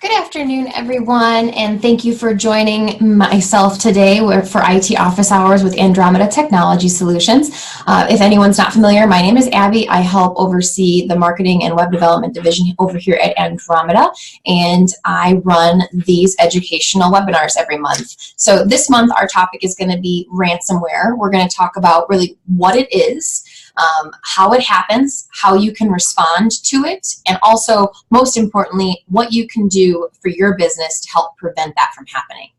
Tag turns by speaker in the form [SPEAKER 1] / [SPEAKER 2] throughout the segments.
[SPEAKER 1] Good afternoon, everyone, and thank you for joining myself today for IT Office Hours with Andromeda Technology Solutions. If anyone's not familiar, my name is Abby. I help oversee the marketing and web development division over here at Andromeda, and I run these educational webinars every month. So this month, our topic is going to be ransomware. We're going to talk about really what it is, how it happens, how you can respond to it, and also, most importantly, what you can do for your business to help prevent that from happening.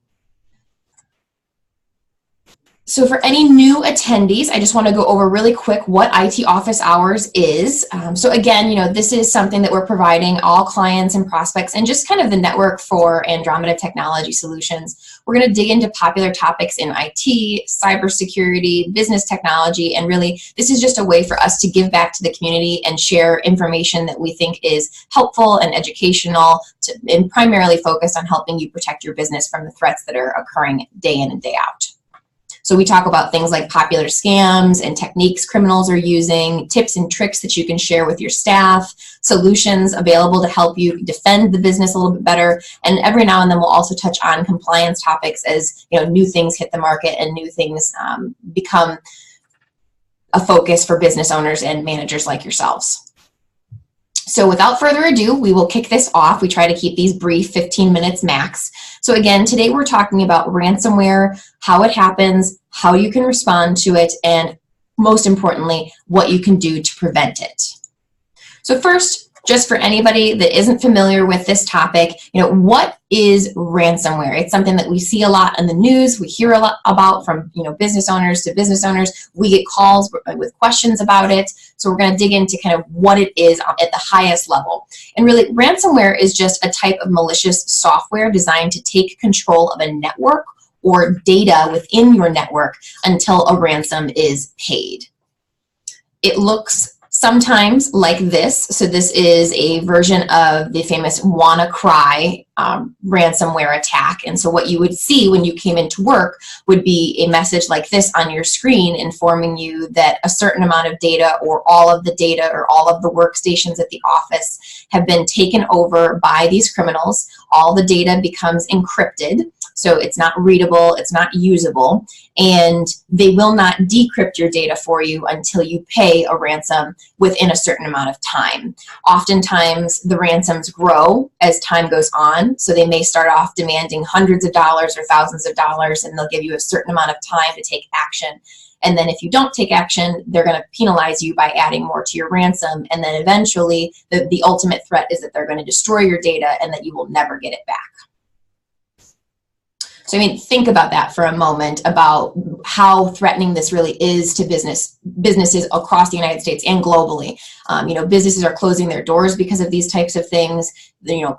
[SPEAKER 1] So for any new attendees, I just want to go over really quick what IT Office Hours is. So again, this is something that we're providing all clients and prospects and just kind of the network for Andromeda Technology Solutions. We're going to dig into popular topics in IT, cybersecurity, business technology, and really this is just a way for us to give back to the community and share information that we think is helpful and educational and primarily focused on helping you protect your business from the threats that are occurring day in and day out. So we talk about things like popular scams and techniques criminals are using, tips and tricks that you can share with your staff, solutions available to help you defend the business a little bit better, and every now and then we'll also touch on compliance topics as new things hit the market and new things become a focus for business owners and managers like yourselves. So without further ado, we will kick this off. We try to keep these brief, 15 minutes max. So again, today we're talking about ransomware, how it happens, how you can respond to it, and most importantly, what you can do to prevent it. So first, just for anybody that isn't familiar with this topic, what is ransomware? It's something that we see a lot in the news. We hear a lot about from business owners to business owners. We get calls with questions about it. So we're going to dig into kind of what it is at the highest level. And really, ransomware is just a type of malicious software designed to take control of a network or data within your network until a ransom is paid. It looks sometimes like this. So this is a version of the famous Wannacry ransomware attack. And so what you would see when you came into work would be a message like this on your screen informing you that a certain amount of data or all of the data or all of the workstations at the office have been taken over by these criminals. All the data becomes encrypted. So it's not readable, it's not usable, and they will not decrypt your data for you until you pay a ransom within a certain amount of time. Oftentimes, the ransoms grow as time goes on, so they may start off demanding hundreds of dollars or thousands of dollars, and they'll give you a certain amount of time to take action. And then if you don't take action, they're going to penalize you by adding more to your ransom, and then eventually the ultimate threat is that they're going to destroy your data and that you will never get it back. So think about that for a moment, about how threatening this really is to businesses across the United States and globally. Businesses are closing their doors because of these types of things.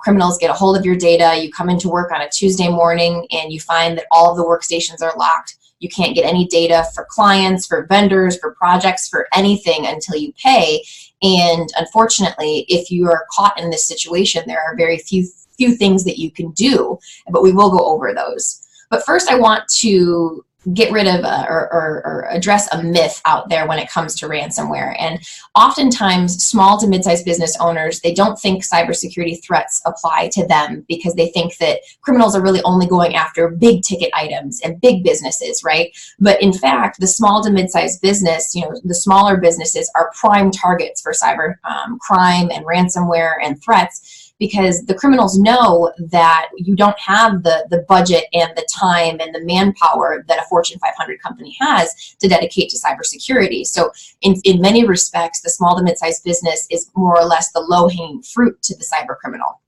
[SPEAKER 1] Criminals get a hold of your data. You come into work on a Tuesday morning and you find that all of the workstations are locked. You can't get any data for clients, for vendors, for projects, for anything until you pay. And unfortunately, if you are caught in this situation, there are very few things that you can do, but we will go over those. But first, I want to get rid of or address a myth out there when it comes to ransomware. And oftentimes, small to mid-sized business owners, they don't think cybersecurity threats apply to them because they think that criminals are really only going after big ticket items and big businesses, right? But in fact, the small to mid-sized business, the smaller businesses are prime targets for cyber crime and ransomware and threats, because the criminals know that you don't have the budget and the time and the manpower that a Fortune 500 company has to dedicate to cybersecurity. So in many respects, the small to mid-sized business is more or less the low-hanging fruit to the cyber criminal.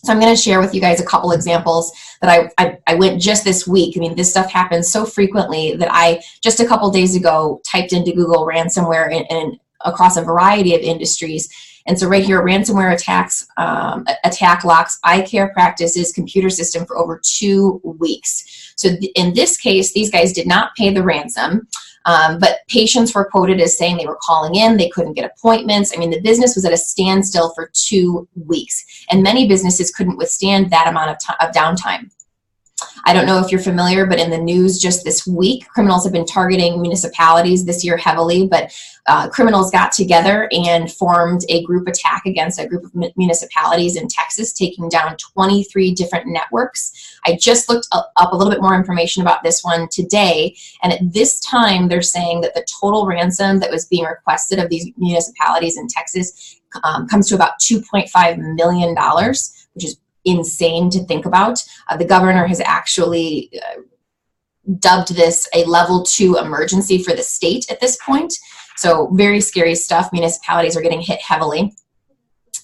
[SPEAKER 1] So I'm going to share with you guys a couple examples that I went just this week. This stuff happens so frequently that I, just a couple days ago, typed into Google ransomware and across a variety of industries. And so right here, ransomware attack locks eye care practices computer system for over 2 weeks. So in this case, these guys did not pay the ransom, but patients were quoted as saying they were calling in, they couldn't get appointments. The business was at a standstill for 2 weeks, and many businesses couldn't withstand that amount of downtime. I don't know if you're familiar, but in the news just this week, criminals have been targeting municipalities this year heavily, but criminals got together and formed a group attack against a group of municipalities in Texas, taking down 23 different networks. I just looked up a little bit more information about this one today, and at this time they're saying that the total ransom that was being requested of these municipalities in Texas comes to about $2.5 million, which is insane to think about. The governor has actually dubbed this a level 2 emergency for the state at this point. So very scary stuff. Municipalities are getting hit heavily.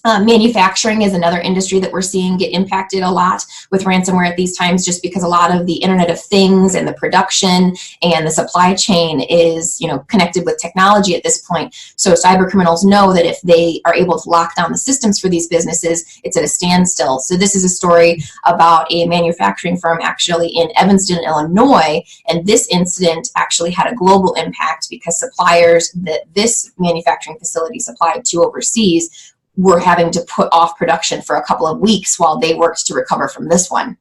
[SPEAKER 1] Manufacturing is another industry that we're seeing get impacted a lot with ransomware at these times, just because a lot of the Internet of Things and the production and the supply chain is, connected with technology at this point. So cyber criminals know that if they are able to lock down the systems for these businesses, it's at a standstill. So this is a story about a manufacturing firm actually in Evanston, Illinois, and this incident actually had a global impact because suppliers that this manufacturing facility supplied to overseas were having to put off production for a couple of weeks while they worked to recover from this one.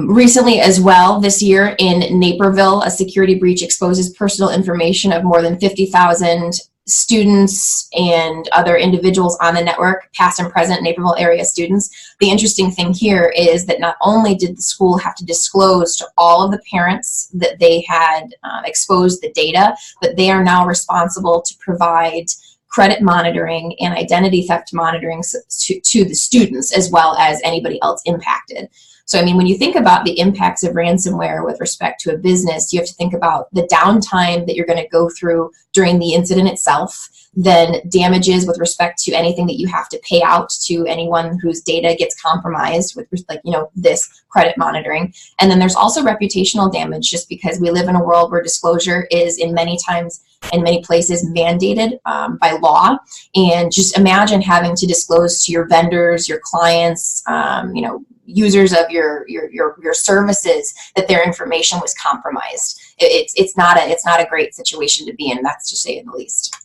[SPEAKER 1] Recently as well, this year in Naperville, a security breach exposes personal information of more than 50,000 students and other individuals on the network, past and present Naperville area students. The interesting thing here is that not only did the school have to disclose to all of the parents that they had exposed the data, but they are now responsible to provide credit monitoring and identity theft monitoring to the students as well as anybody else impacted. So, I mean, when you think about the impacts of ransomware with respect to a business, you have to think about the downtime that you're going to go through during the incident itself, then damages with respect to anything that you have to pay out to anyone whose data gets compromised with, this credit monitoring. And then there's also reputational damage, just because we live in a world where disclosure is in many places mandated by law. And just imagine having to disclose to your vendors, your clients, users of your services that their information was compromised. It's not a great situation to be in, that's to say the least.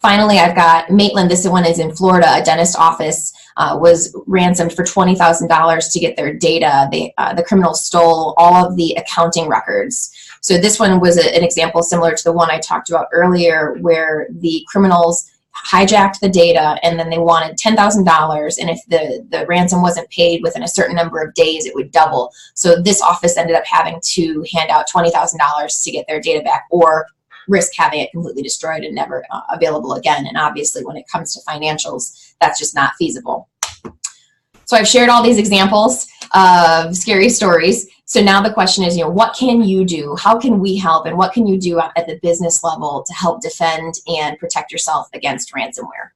[SPEAKER 1] Finally, I've got Maitland. This one is in Florida. A dentist office was ransomed for $20,000 to get their data. The criminals stole all of the accounting records. So this one was an example similar to the one I talked about earlier, where the criminals hijacked the data and then they wanted $10,000, and if the ransom wasn't paid within a certain number of days, it would double. So this office ended up having to hand out $20,000 to get their data back, or risk having it completely destroyed and never available again. And obviously when it comes to financials, that's just not feasible. So I've shared all these examples of scary stories. So now the question is, what can you do? How can we help? And what can you do at the business level to help defend and protect yourself against ransomware?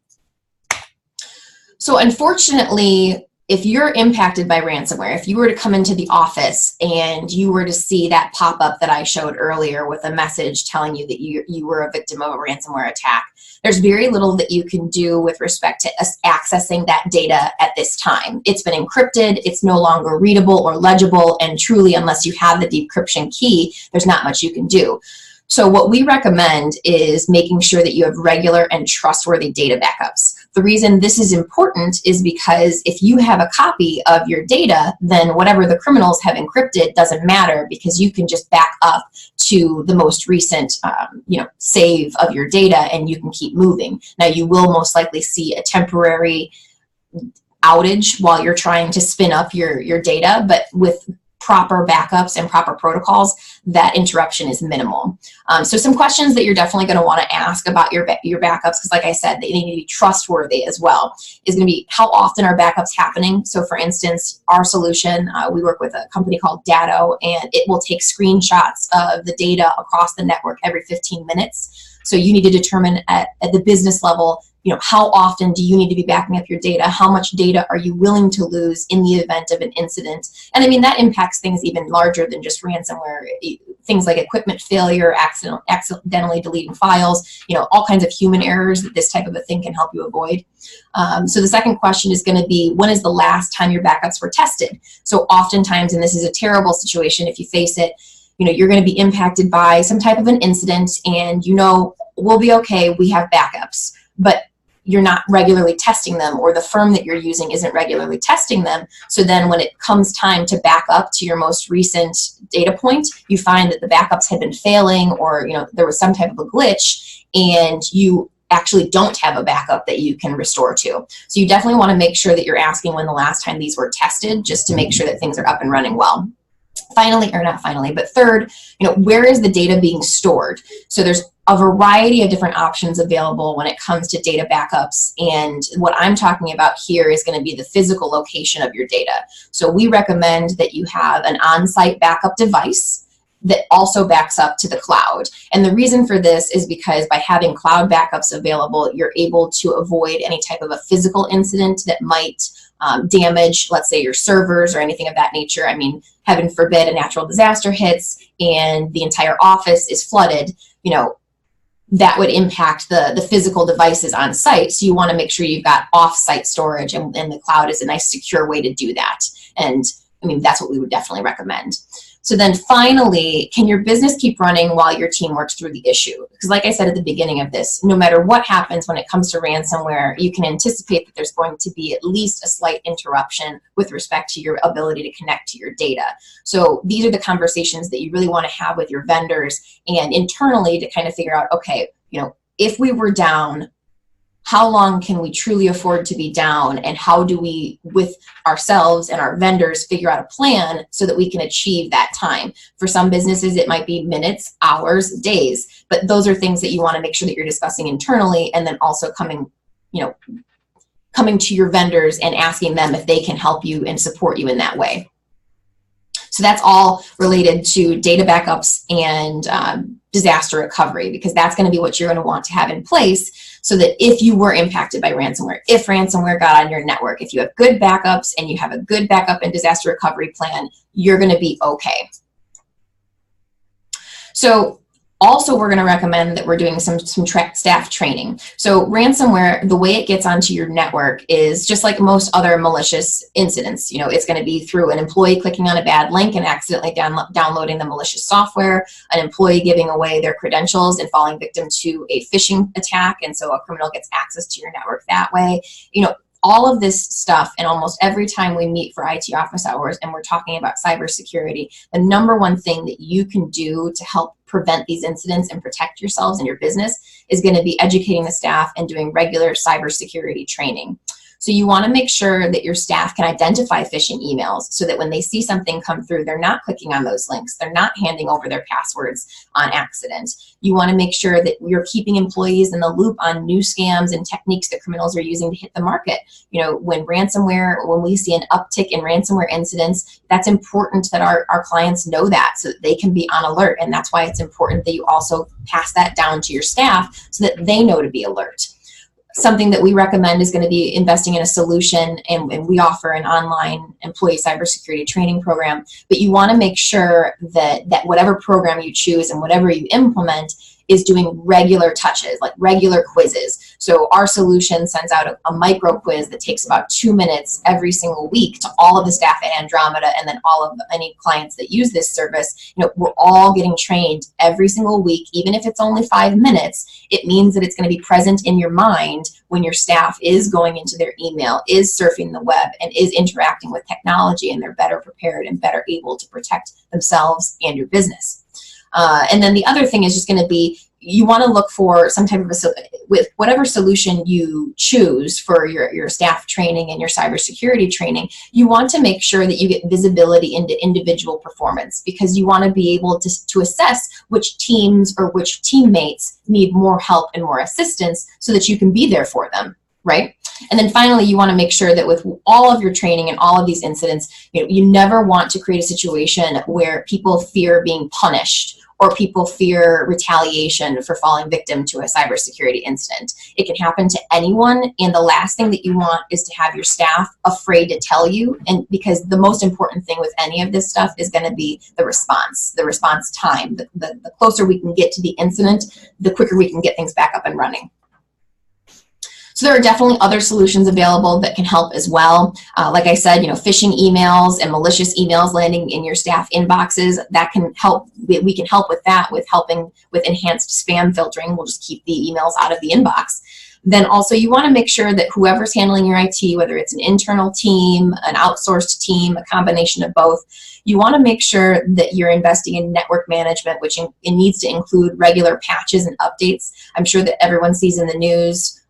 [SPEAKER 1] So unfortunately, if you're impacted by ransomware, if you were to come into the office and you were to see that pop-up that I showed earlier with a message telling you that you were a victim of a ransomware attack, there's very little that you can do with respect to accessing that data at this time. It's been encrypted, it's no longer readable or legible, and truly, unless you have the decryption key, there's not much you can do. So what we recommend is making sure that you have regular and trustworthy data backups. The reason this is important is because if you have a copy of your data, then whatever the criminals have encrypted doesn't matter, because you can just back up to the most recent save of your data and you can keep moving. Now, you will most likely see a temporary outage while you're trying to spin up your data, but with proper backups and proper protocols, that interruption is minimal. So some questions that you're definitely going to want to ask about your backups, because like I said, they need to be trustworthy as well, is going to be how often are backups happening. So for instance, our solution, we work with a company called Datto, and it will take screenshots of the data across the network every 15 minutes. So you need to determine at the business level, how often do you need to be backing up your data? How much data are you willing to lose in the event of an incident? And I mean, that impacts things even larger than just ransomware. Things like equipment failure, accidentally deleting files, all kinds of human errors that this type of a thing can help you avoid. So the second question is going to be, when is the last time your backups were tested? So oftentimes, and this is a terrible situation if you face it, you're going to be impacted by some type of an incident and we'll be okay, we have backups. But you're not regularly testing them, or the firm that you're using isn't regularly testing them. So then when it comes time to back up to your most recent data point, you find that the backups had been failing, or there was some type of a glitch, and you actually don't have a backup that you can restore to. So you definitely want to make sure that you're asking when the last time these were tested, just to make sure that things are up and running well. Finally, or not finally, but third, where is the data being stored? So there's a variety of different options available when it comes to data backups, and what I'm talking about here is going to be the physical location of your data. So we recommend that you have an on-site backup device that also backs up to the cloud. And the reason for this is because by having cloud backups available, you're able to avoid any type of a physical incident that might damage, let's say, your servers or anything of that nature. I mean, heaven forbid a natural disaster hits and the entire office is flooded, that would impact the physical devices on site. So you want to make sure you've got off-site storage, and the cloud is a nice secure way to do that. And I mean, that's what we would definitely recommend. So then finally, can your business keep running while your team works through the issue? Because like I said at the beginning of this, no matter what happens when it comes to ransomware, you can anticipate that there's going to be at least a slight interruption with respect to your ability to connect to your data. So these are the conversations that you really want to have with your vendors and internally to kind of figure out, okay, if we were down, how long can we truly afford to be down, and how do we, with ourselves and our vendors, figure out a plan so that we can achieve that time? For some businesses, it might be minutes, hours, days, but those are things that you want to make sure that you're discussing internally, and then also coming to your vendors and asking them if they can help you and support you in that way. So that's all related to data backups and disaster recovery, because that's going to be what you're going to want to have in place so that if you were impacted by ransomware, if ransomware got on your network, if you have good backups and you have a good backup and disaster recovery plan, you're going to be okay. So also, we're going to recommend that we're doing some staff training. So ransomware, the way it gets onto your network is just like most other malicious incidents. It's going to be through an employee clicking on a bad link and accidentally downloading the malicious software, an employee giving away their credentials and falling victim to a phishing attack, and so a criminal gets access to your network that way. All of this stuff, and almost every time we meet for IT office hours and we're talking about cybersecurity, the number one thing that you can do to help prevent these incidents and protect yourselves and your business is going to be educating the staff and doing regular cybersecurity training. So you want to make sure that your staff can identify phishing emails so that when they see something come through, they're not clicking on those links. They're not handing over their passwords on accident. You want to make sure that you're keeping employees in the loop on new scams and techniques that criminals are using to hit the market. When we see an uptick in ransomware incidents, that's important that our clients know that so that they can be on alert. And that's why it's important that you also pass that down to your staff so that they know to be alert. Something that we recommend is going to be investing in a solution, and we offer an online employee cybersecurity training program, but you want to make sure that whatever program you choose and whatever you implement is doing regular touches, like regular quizzes. So our solution sends out a micro quiz that takes about 2 minutes every single week to all of the staff at Andromeda, and then all of any clients that use this service. We're all getting trained every single week. Even if it's only 5 minutes, it means that it's going to be present in your mind when your staff is going into their email, is surfing the web, and is interacting with technology, and they're better prepared and better able to protect themselves and your business. And then the other thing is just going to be, you want to look for some type of with whatever solution you choose for your staff training and your cybersecurity training, you want to make sure that you get visibility into individual performance, because you want to be able to assess which teams or which teammates need more help and more assistance so that you can be there for them, right? And then finally, you want to make sure that with all of your training and all of these incidents, you never want to create a situation where people fear being punished or people fear retaliation for falling victim to a cybersecurity incident. It can happen to anyone, and the last thing that you want is to have your staff afraid to tell you, and because the most important thing with any of this stuff is going to be the response time. The closer we can get to the incident, the quicker we can get things back up and running. So there are definitely other solutions available that can help as well. Like I said, phishing emails and malicious emails landing in your staff inboxes, that can help. We can help with that, with helping with enhanced spam filtering. We'll just keep the emails out of the inbox. Then also you want to make sure that whoever's handling your IT, whether it's an internal team, an outsourced team, a combination of both, you want to make sure that you're investing in network management, which it needs to include regular patches and updates. I'm sure that everyone sees in the news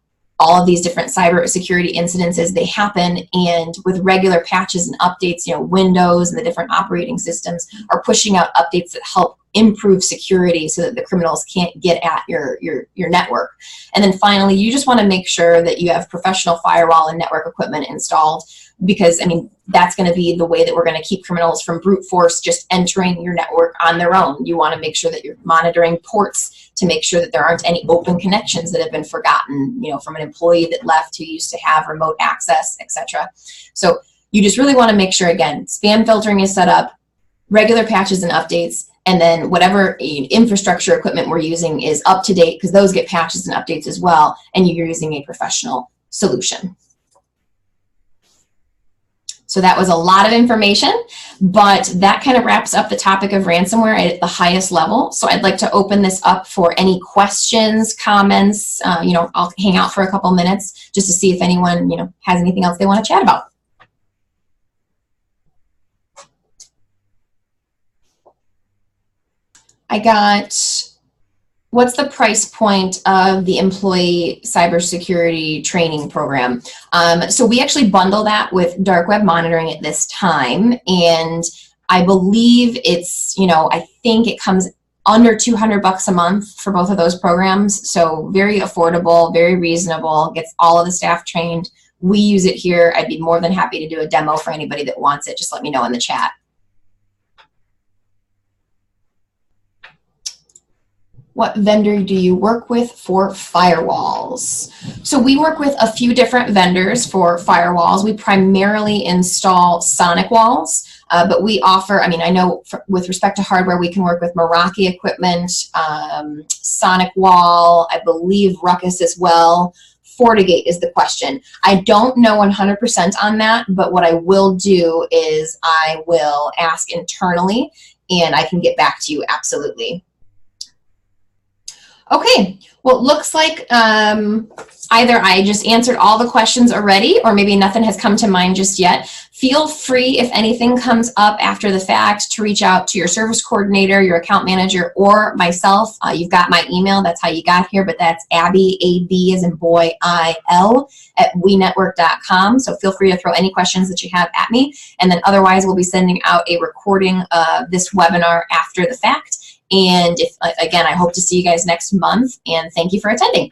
[SPEAKER 1] all of these different cybersecurity incidences, they happen, and with regular patches and updates, you know, Windows and the different operating systems are pushing out updates that help improve security so that the criminals can't get at your network. And then finally, you just want to make sure that you have professional firewall and network equipment installed, because I mean, that's going to be the way that we're going to keep criminals from brute force just entering your network on their own. You want to make sure that you're monitoring ports to make sure that there aren't any open connections that have been forgotten, you know, from an employee that left who used to have remote access, etc. So you just really want to make sure, again, spam filtering is set up, regular patches and updates, and then whatever infrastructure equipment we're using is up to date, because those get patches and updates as well, and you're using a professional solution. So that was a lot of information, but that kind of wraps up the topic of ransomware at the highest level. So I'd like to open this up for any questions, comments. You know, I'll hang out for a couple minutes just to see if anyone, you know, has anything else they want to chat about. I got, what's the price point of the employee cybersecurity training program? So we actually bundle that with dark web monitoring at this time, and I believe it's, you know, I think it comes under $200 a month for both of those programs. So very affordable, very reasonable, gets all of the staff trained. We use it here. I'd be more than happy to do a demo for anybody that wants it. Just let me know in the chat. What vendor do you work with for firewalls? So we work with a few different vendors for firewalls. We primarily install Sonic walls, but we offer, I mean, I know with respect to hardware, we can work with Meraki equipment, Sonic wall, I believe Ruckus as well. FortiGate is the question. I don't know 100% on that, but what I will do is I will ask internally and I can get back to you, absolutely. Okay, well, it looks like either I just answered all the questions already, or maybe nothing has come to mind just yet. Feel free, if anything comes up after the fact, to reach out to your service coordinator, your account manager, or myself. You've got my email, that's how you got here, but that's Abby, A-B as in boy, I-L, @wenetwork.com. So feel free to throw any questions that you have at me. And then otherwise, we'll be sending out a recording of this webinar after the fact. And if, again, I hope to see you guys next month, and thank you for attending.